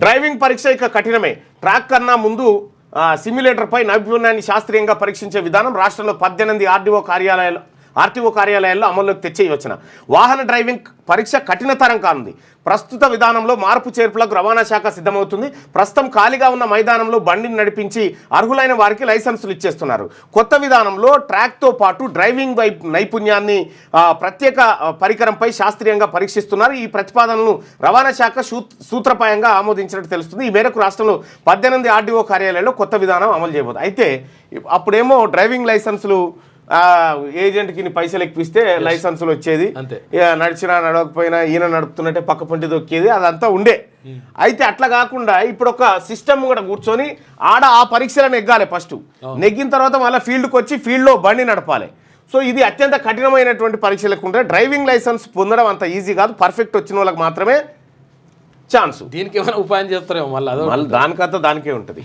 Driving పరీక్ష ఇక కఠినమే. Track కన్నా ముందు సిమ్యులేటర్పై నైపుణ్యాన్ని శాస్త్రీయంగా పరీక్షించే విధానం రాష్ట్రంలో 18 ఆర్టీఓ కార్యాలయాల్లో అమల్లోకి తెచ్చే యోచన. వాహన డ్రైవింగ్ పరీక్ష కఠినతరం కానుంది. ప్రస్తుత విధానంలో మార్పు చేర్పులకు రవాణా శాఖ సిద్ధమవుతుంది. ప్రస్తుతం ఖాళీగా ఉన్న మైదానంలో బండిని నడిపించి అర్హులైన వారికి లైసెన్సులు ఇచ్చేస్తున్నారు. కొత్త విధానంలో ట్రాక్తో పాటు డ్రైవింగ్ నైపుణ్యాన్ని ప్రత్యేక పరికరంపై శాస్త్రీయంగా పరీక్షిస్తున్నారు. ఈ ప్రతిపాదనను రవాణా శాఖ సూత్రప్రాయంగా ఆమోదించినట్టు తెలుస్తుంది. ఈ మేరకు రాష్ట్రంలో 18 ఆర్టీఓ కార్యాలయాల్లో కొత్త విధానం అమలు చేయబోతుంది. అయితే అప్పుడేమో డ్రైవింగ్ లైసెన్సులు ఏజెంట్కి పైసలు ఎక్కిస్తే లైసెన్సులు వచ్చేది, నడిచినా నడవకపోయినా ఈయన నడుపుతున్నట్టే పక్క పొంటి దొక్కేది, అదంతా ఉండే. అయితే అట్లా కాకుండా ఇప్పుడు ఒక సిస్టమ్ కూడా కూర్చొని ఆ పరీక్షలను నెగ్గాలి. ఫస్ట్ నెగ్గిన తర్వాత మళ్ళీ ఫీల్డ్కి వచ్చి ఫీల్డ్లో బండి నడపాలి. సో ఇది అత్యంత కఠినమైనటువంటి పరీక్షలకు ఉంటే డ్రైవింగ్ లైసెన్స్ పొందడం అంత ఈజీ కాదు. పర్ఫెక్ట్ వచ్చిన వాళ్ళకి మాత్రమే ఛాన్స్. దీనికి ఏమైనా ఉపాయం చేస్తారేమో మళ్ళీ దానికంతా దానికే ఉంటుంది.